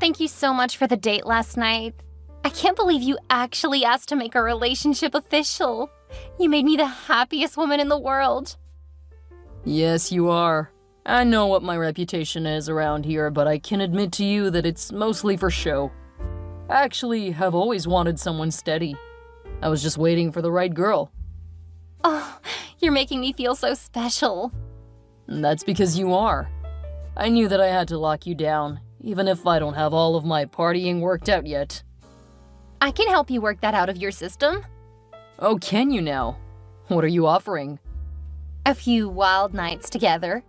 Thank you so much for the date last night. I can't believe you actually asked to make our relationship official. You made me the happiest woman in the world. Yes, you are. I know what my reputation is around here, but I can admit to you that it's mostly for show. I actually have always wanted someone steady. I was just waiting for the right girl. Oh, you're making me feel so special. And that's because you are. I knew that I had to lock you down, even if I don't have all of my partying worked out yet. I can help you work that out of your system. Oh, can you now? What are you offering? A few wild nights together,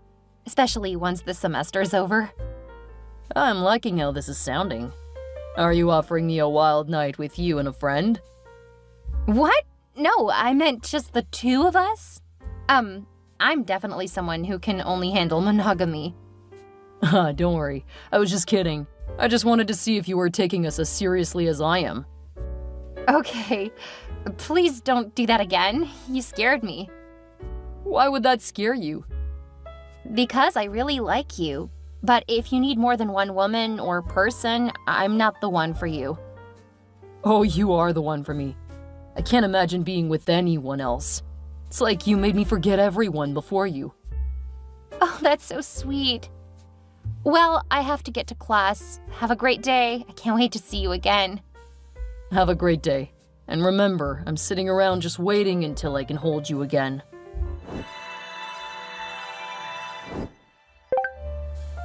especially once the semester's over. I'm liking how this is sounding. Are you offering me a wild night with you and a friend? What? No, I meant just the two of us. I'm definitely someone who can only handle monogamy. Don't worry. I was just kidding. I just wanted to see if you were taking us as seriously as I am. Okay. Please don't do that again. You scared me. Why would that scare you? Because I really like you. But if you need more than one woman or person, I'm not the one for you. Oh, you are the one for me. I can't imagine being with anyone else. It's like you made me forget everyone before you. Oh, that's so sweet. Well, I have to get to class. Have a great day. I can't wait to see you again. Have a great day. And remember, I'm sitting around just waiting until I can hold you again.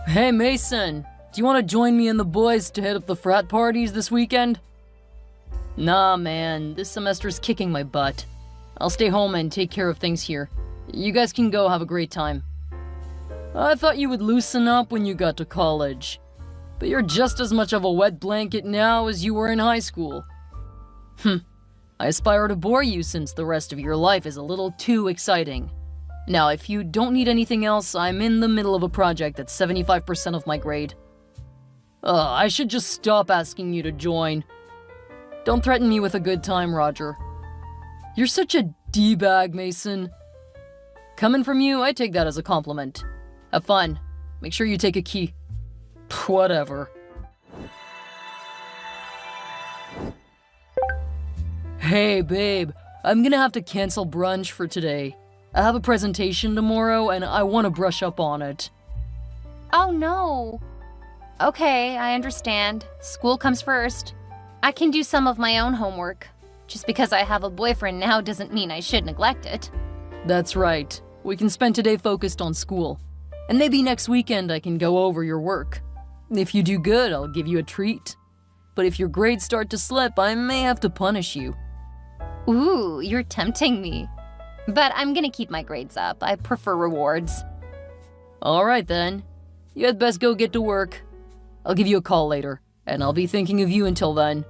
Hey, Mason. Do you want to join me and the boys to hit up the frat parties this weekend? Nah, man. This semester's kicking my butt. I'll stay home and take care of things here. You guys can go have a great time. I thought you would loosen up when you got to college. But you're just as much of a wet blanket now as you were in high school. I aspire to bore you since the rest of your life is a little too exciting. Now, if you don't need anything else, I'm in the middle of a project that's 75% of my grade. I should just stop asking you to join. Don't threaten me with a good time, Roger. You're such a D-bag, Mason. Coming from you, I take that as a compliment. Have fun. Make sure you take a key. Whatever. Hey, babe. I'm gonna have to cancel brunch for today. I have a presentation tomorrow, and I want to brush up on it. Oh, no. Okay, I understand. School comes first. I can do some of my own homework. Just because I have a boyfriend now doesn't mean I should neglect it. That's right. We can spend today focused on school. And maybe next weekend I can go over your work. If you do good, I'll give you a treat. But if your grades start to slip, I may have to punish you. Ooh, you're tempting me. But I'm gonna keep my grades up. I prefer rewards. Alright then. You had best go get to work. I'll give you a call later, and I'll be thinking of you until then.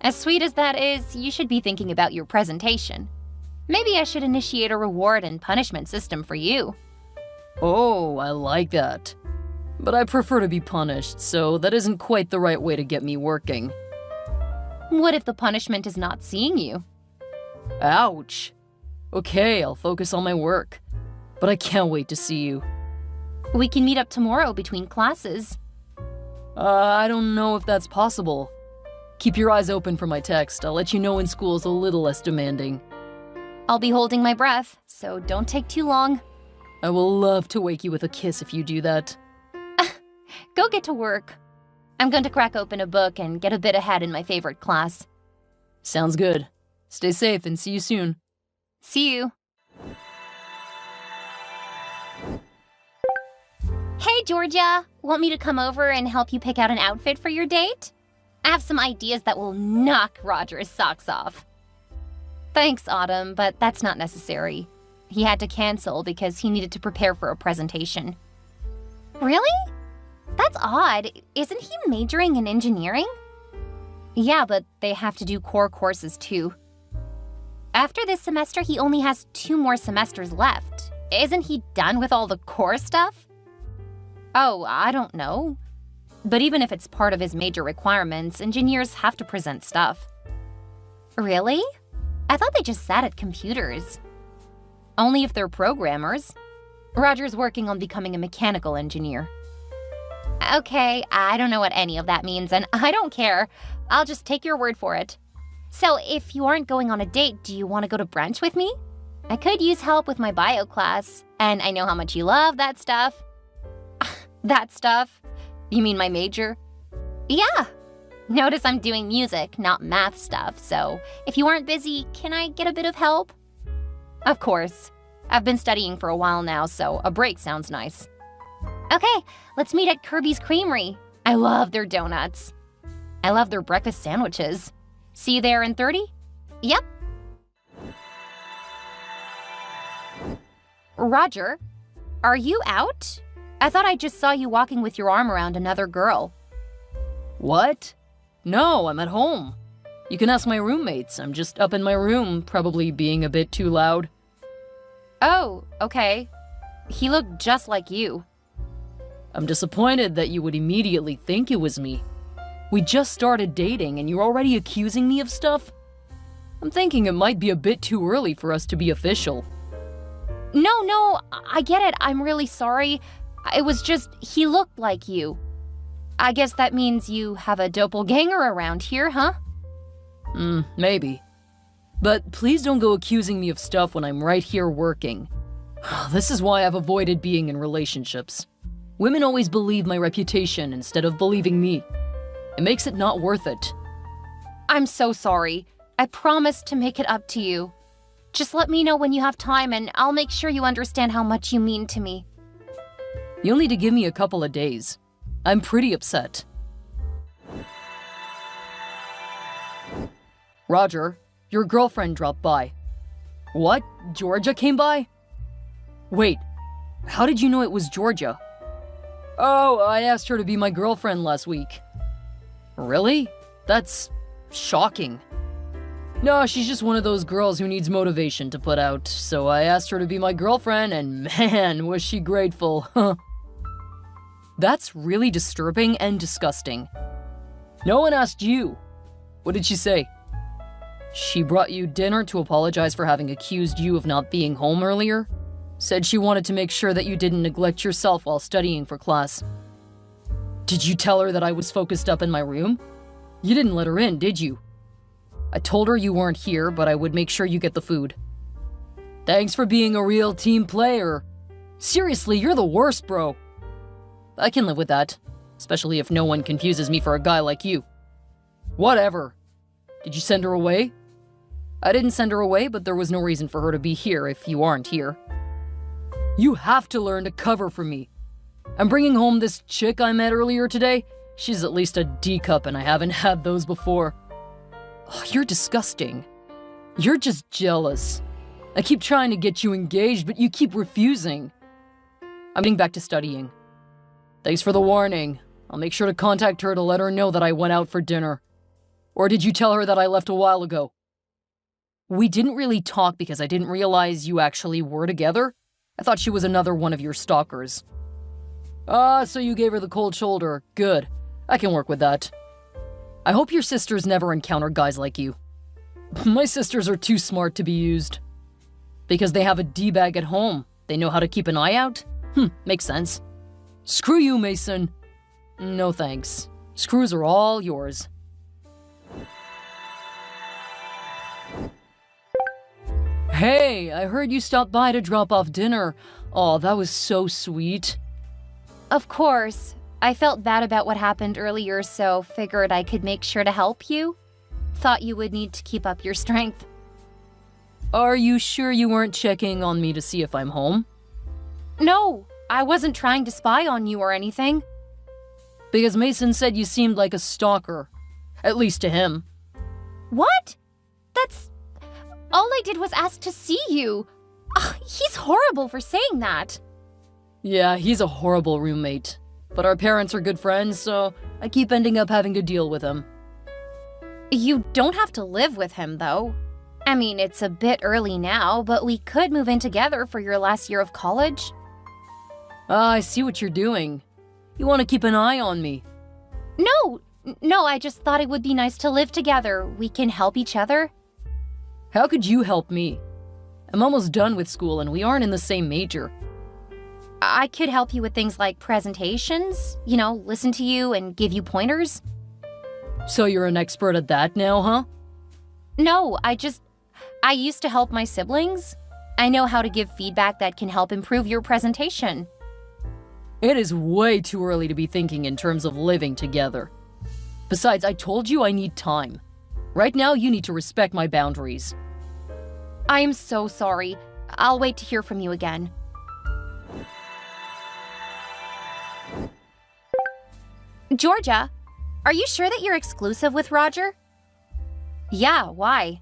As sweet as that is, you should be thinking about your presentation. Maybe I should initiate a reward and punishment system for you. Oh, I like that. But I prefer to be punished, so that isn't quite the right way to get me working. What if the punishment is not seeing you? Ouch. Okay, I'll focus on my work. But I can't wait to see you. We can meet up tomorrow between classes. I don't know if that's possible. Keep your eyes open for my text. I'll let you know when school's a little less demanding. I'll be holding my breath, so don't take too long. I will love to wake you with a kiss if you do that. Go get to work. I'm going to crack open a book and get a bit ahead in my favorite class. Sounds good. Stay safe and see you soon. See you. Hey, Georgia. Want me to come over and help you pick out an outfit for your date? I have some ideas that will knock Roger's socks off. Thanks, Autumn, but that's not necessary. He had to cancel because he needed to prepare for a presentation. Really? That's odd. Isn't he majoring in engineering? Yeah, but they have to do core courses too. After this semester, he only has 2 more semesters left. Isn't he done with all the core stuff? Oh, I don't know. But even if it's part of his major requirements, engineers have to present stuff. Really? I thought they just sat at computers. Only if they're programmers. Roger's working on becoming a mechanical engineer. Okay, I don't know what any of that means, and I don't care. I'll just take your word for it. So, if you aren't going on a date, do you want to go to brunch with me? I could use help with my bio class, and I know how much you love that stuff. That stuff? You mean my major? Yeah. Notice I'm doing music, not math stuff, so if you aren't busy, can I get a bit of help? Of course. I've been studying for a while now, so a break sounds nice. Okay, let's meet at Kirby's Creamery. I love their donuts. I love their breakfast sandwiches. See you there in 30? Yep. Roger, are you out? I thought I just saw you walking with your arm around another girl. What? No, I'm at home. You can ask my roommates. I'm just up in my room, probably being a bit too loud. Oh, okay. He looked just like you. I'm disappointed that you would immediately think it was me. We just started dating and you're already accusing me of stuff? I'm thinking it might be a bit too early for us to be official. No, I get it. I'm really sorry. It was just, he looked like you. I guess that means you have a doppelganger around here, huh? Maybe. But please don't go accusing me of stuff when I'm right here working. This is why I've avoided being in relationships. Women always believe my reputation instead of believing me. It makes it not worth it. I'm so sorry. I promise to make it up to you. Just let me know when you have time and I'll make sure you understand how much you mean to me. You'll need to give me a couple of days. I'm pretty upset. Roger, your girlfriend dropped by. What? Georgia came by? Wait, how did you know it was Georgia? Oh, I asked her to be my girlfriend last week. Really? That's shocking. No, she's just one of those girls who needs motivation to put out, so I asked her to be my girlfriend, and man, was she grateful. That's really disturbing and disgusting. No one asked you. What did she say? She brought you dinner to apologize for having accused you of not being home earlier. Said she wanted to make sure that you didn't neglect yourself while studying for class. Did you tell her that I was focused up in my room? You didn't let her in, did you? I told her you weren't here, but I would make sure you get the food. Thanks for being a real team player. Seriously, you're the worst, bro. I can live with that, especially if no one confuses me for a guy like you. Whatever. Did you send her away? I didn't send her away, but there was no reason for her to be here if you aren't here. You have to learn to cover for me. I'm bringing home this chick I met earlier today. She's at least a D-cup and I haven't had those before. Oh, you're disgusting. You're just jealous. I keep trying to get you engaged, but you keep refusing. I'm getting back to studying. Thanks for the warning. I'll make sure to contact her to let her know that I went out for dinner. Or did you tell her that I left a while ago? We didn't really talk because I didn't realize you actually were together. I thought she was another one of your stalkers. Ah, so you gave her the cold shoulder. Good. I can work with that. I hope your sisters never encounter guys like you. My sisters are too smart to be used. Because they have a D-bag at home. They know how to keep an eye out? Makes sense. Screw you, Mason. No thanks. Screws are all yours. Hey, I heard you stopped by to drop off dinner. Oh, that was so sweet. Of course. I felt bad about what happened earlier, so figured I could make sure to help you. Thought you would need to keep up your strength. Are you sure you weren't checking on me to see if I'm home? No, I wasn't trying to spy on you or anything. Because Mason said you seemed like a stalker. At least to him. What? That's... All I did was ask to see you. Ugh, he's horrible for saying that. Yeah, he's a horrible roommate. But our parents are good friends, so I keep ending up having to deal with him. You don't have to live with him, though. I mean, it's a bit early now, but we could move in together for your last year of college. I see what you're doing. You want to keep an eye on me. No, I just thought it would be nice to live together. We can help each other. How could you help me? I'm almost done with school and we aren't in the same major. I could help you with things like presentations, listen to you and give you pointers. So you're an expert at that now, huh? No, I used to help my siblings. I know how to give feedback that can help improve your presentation. It is way too early to be thinking in terms of living together. Besides, I told you I need time. Right now, you need to respect my boundaries. I am so sorry. I'll wait to hear from you again. Georgia, are you sure that you're exclusive with Roger? Yeah, why?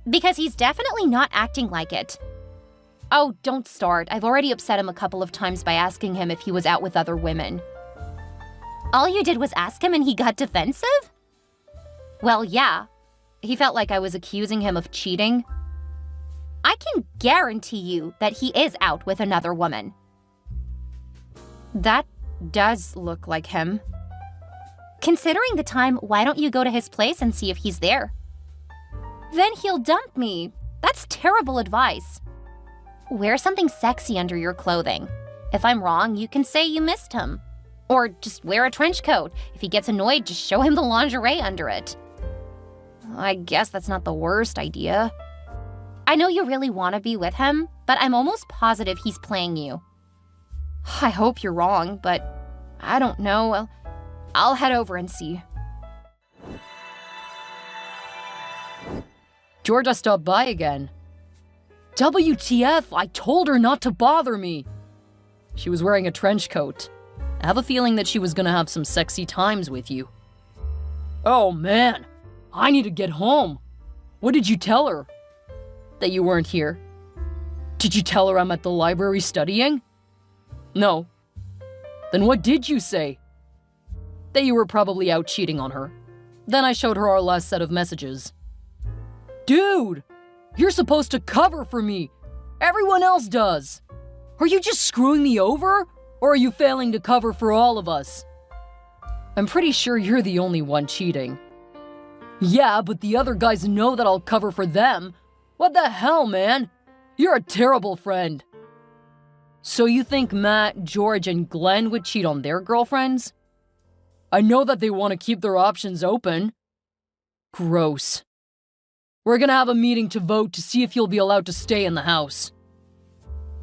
Because he's definitely not acting like it. Oh, don't start. I've already upset him a couple of times by asking him if he was out with other women. All you did was ask him and he got defensive? Well, yeah. He felt like I was accusing him of cheating. I can guarantee you that he is out with another woman. That does look like him. Considering the time, why don't you go to his place and see if he's there? Then he'll dump me. That's terrible advice. Wear something sexy under your clothing. If I'm wrong, you can say you missed him. Or just wear a trench coat. If he gets annoyed, just show him the lingerie under it. I guess that's not the worst idea. I know you really want to be with him, but I'm almost positive he's playing you. I hope you're wrong, but I don't know. I'll head over and see. Georgia stopped by again. WTF, I told her not to bother me. She was wearing a trench coat. I have a feeling that she was gonna have some sexy times with you. Oh man, I need to get home. What did you tell her? That you weren't here? Did you tell her I'm at the library studying? No. Then what did you say? That you were probably out cheating on her. Then I showed her our last set of messages. Dude, you're supposed to cover for me. Everyone else does. Are you just screwing me over? Or are you failing to cover for all of us? I'm pretty sure you're the only one cheating. Yeah, but the other guys know that I'll cover for them. What the hell, man? You're a terrible friend. So you think Matt, George, and Glenn would cheat on their girlfriends? I know that they want to keep their options open. Gross. We're gonna have a meeting to vote to see if you'll be allowed to stay in the house.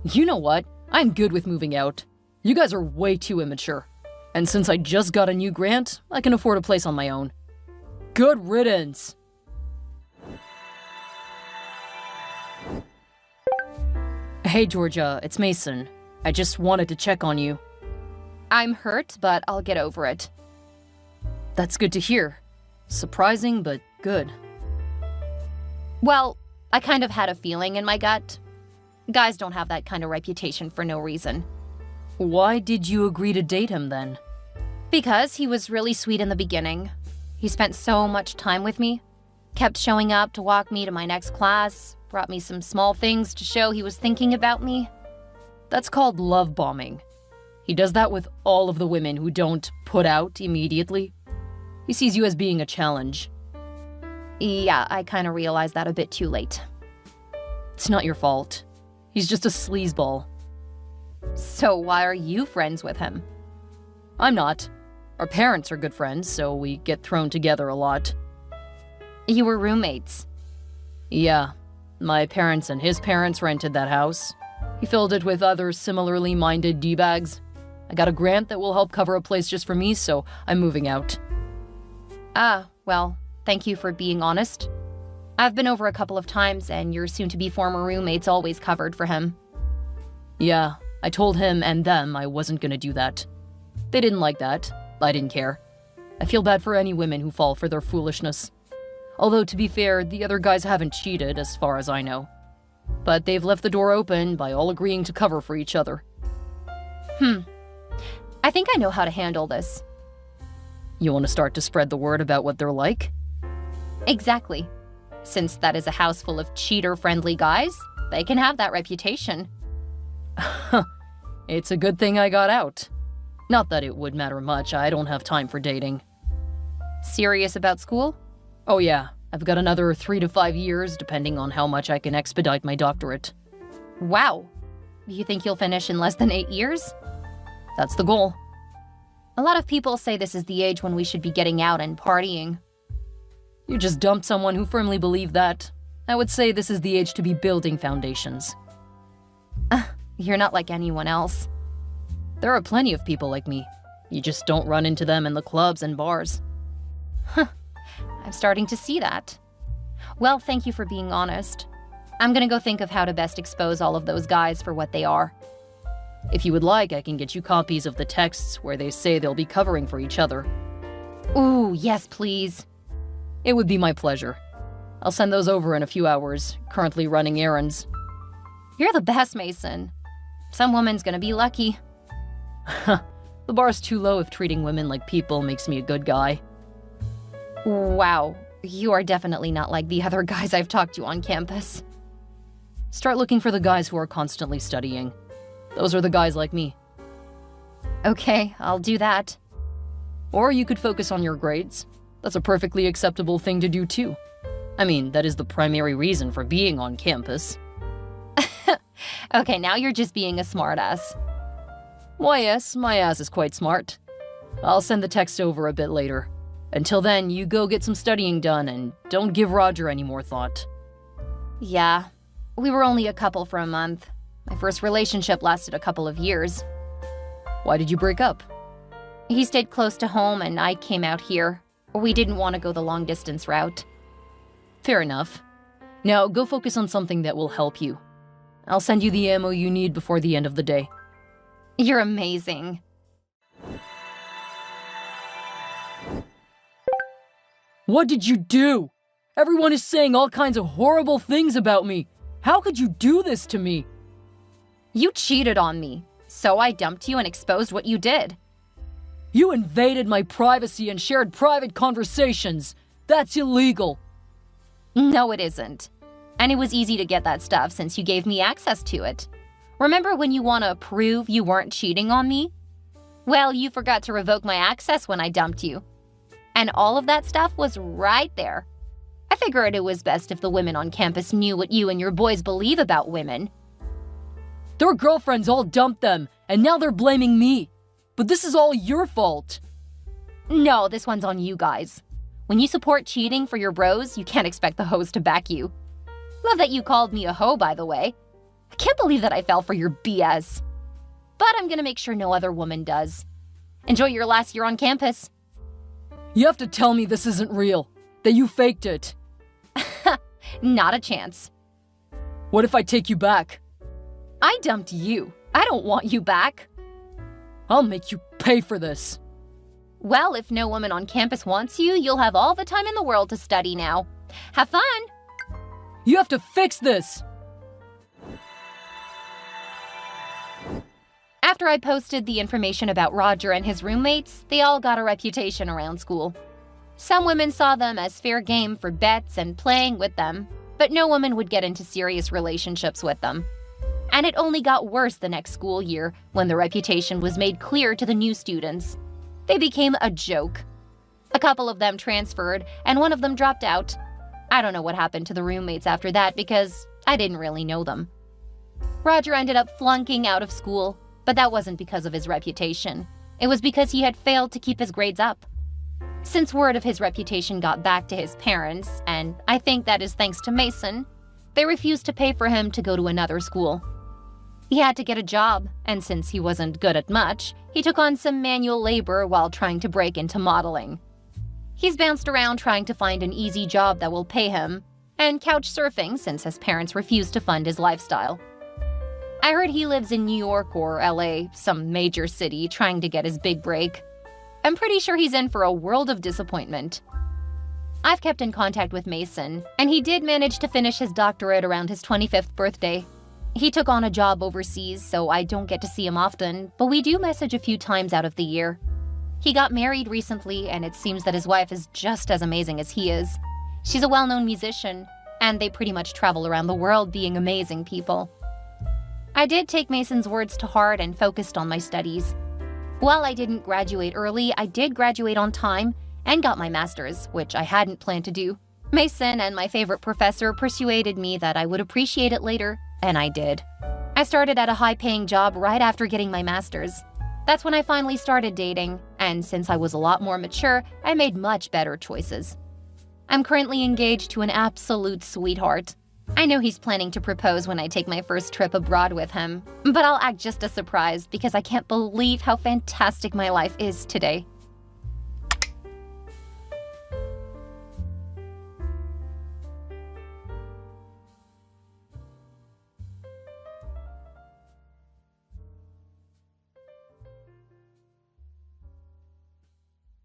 You know what? I'm good with moving out. You guys are way too immature. And since I just got a new grant, I can afford a place on my own. Good riddance. Hey Georgia, it's Mason. I just wanted to check on you. I'm hurt, but I'll get over it. That's good to hear. Surprising, but good. Well, I kind of had a feeling in my gut. Guys don't have that kind of reputation for no reason. Why did you agree to date him then? Because he was really sweet in the beginning. He spent so much time with me. Kept showing up to walk me to my next class, brought me some small things to show he was thinking about me. That's called love bombing. He does that with all of the women who don't put out immediately. He sees you as being a challenge. Yeah, I kind of realized that a bit too late. It's not your fault. He's just a sleazeball. So why are you friends with him? I'm not. Our parents are good friends, so we get thrown together a lot. You were roommates. Yeah. My parents and his parents rented that house. He filled it with other similarly minded D-bags. I got a grant that will help cover a place just for me, so I'm moving out. Ah, well, thank you for being honest. I've been over a couple of times, and your soon-to-be former roommates always covered for him. Yeah, I told him and them I wasn't gonna do that. They didn't like that. I didn't care. I feel bad for any women who fall for their foolishness. Although, to be fair, the other guys haven't cheated, as far as I know. But they've left the door open by all agreeing to cover for each other. I think I know how to handle this. You want to start to spread the word about what they're like? Exactly. Since that is a house full of cheater-friendly guys, they can have that reputation. It's a good thing I got out. Not that it would matter much, I don't have time for dating. Serious about school? Oh yeah, I've got another 3 to 5 years, depending on how much I can expedite my doctorate. Wow. You think you'll finish in less than 8 years? That's the goal. A lot of people say this is the age when we should be getting out and partying. You just dumped someone who firmly believed that. I would say this is the age to be building foundations. You're not like anyone else. There are plenty of people like me. You just don't run into them in the clubs and bars. I'm starting to see that. Well, thank you for being honest. I'm gonna go think of how to best expose all of those guys for what they are. If you would like, I can get you copies of the texts where they say they'll be covering for each other. Ooh, yes, please. It would be my pleasure. I'll send those over in a few hours, currently running errands. You're the best, Mason. Some woman's gonna be lucky. The bar's too low if treating women like people makes me a good guy. Wow, you are definitely not like the other guys I've talked to on campus. Start looking for the guys who are constantly studying. Those are the guys like me. Okay, I'll do that. Or you could focus on your grades. That's a perfectly acceptable thing to do too. I mean, that is the primary reason for being on campus. Okay, now you're just being a smartass. Why yes, my ass is quite smart. I'll send the text over a bit later. Until then, you go get some studying done and don't give Roger any more thought. Yeah, we were only a couple for a month. My first relationship lasted a couple of years. Why did you break up? He stayed close to home and I came out here. We didn't want to go the long distance route. Fair enough. Now go focus on something that will help you. I'll send you the ammo you need before the end of the day. You're amazing. What did you do? Everyone is saying all kinds of horrible things about me. How could you do this to me? You cheated on me, so I dumped you and exposed what you did. You invaded my privacy and shared private conversations. That's illegal. No, it isn't. And it was easy to get that stuff since you gave me access to it. Remember when you want to prove you weren't cheating on me? Well, you forgot to revoke my access when I dumped you. And all of that stuff was right there. I figured it was best if the women on campus knew what you and your boys believe about women. Their girlfriends all dumped them, and now they're blaming me. But this is all your fault. No, this one's on you guys. When you support cheating for your bros, you can't expect the hoes to back you. Love that you called me a hoe, by the way. I can't believe that I fell for your BS. But I'm gonna make sure no other woman does. Enjoy your last year on campus. You have to tell me this isn't real, that you faked it. Not a chance. What if I take you back? I dumped you. I don't want you back. I'll make you pay for this. Well, if no woman on campus wants you, you'll have all the time in the world to study now. Have fun! You have to fix this! After I posted the information about Roger and his roommates, they all got a reputation around school. Some women saw them as fair game for bets and playing with them, but no woman would get into serious relationships with them. And it only got worse the next school year when the reputation was made clear to the new students. They became a joke. A couple of them transferred, and one of them dropped out. I don't know what happened to the roommates after that because I didn't really know them. Roger ended up flunking out of school, but that wasn't because of his reputation. It was because he had failed to keep his grades up. Since word of his reputation got back to his parents, and I think that is thanks to Mason, they refused to pay for him to go to another school. He had to get a job, and since he wasn't good at much, he took on some manual labor while trying to break into modeling. He's bounced around trying to find an easy job that will pay him, and couch surfing since his parents refused to fund his lifestyle. I heard he lives in New York or LA, some major city, trying to get his big break. I'm pretty sure he's in for a world of disappointment. I've kept in contact with Mason, and he did manage to finish his doctorate around his 25th birthday. He took on a job overseas, so I don't get to see him often, but we do message a few times out of the year. He got married recently, and it seems that his wife is just as amazing as he is. She's a well-known musician, and they pretty much travel around the world being amazing people. I did take Mason's words to heart and focused on my studies. While I didn't graduate early, I did graduate on time and got my master's, which I hadn't planned to do. Mason and my favorite professor persuaded me that I would appreciate it later, and I did. I started at a high-paying job right after getting my master's. That's when I finally started dating, and since I was a lot more mature, I made much better choices. I'm currently engaged to an absolute sweetheart. I know he's planning to propose when I take my first trip abroad with him, but I'll act just as surprised because I can't believe how fantastic my life is today.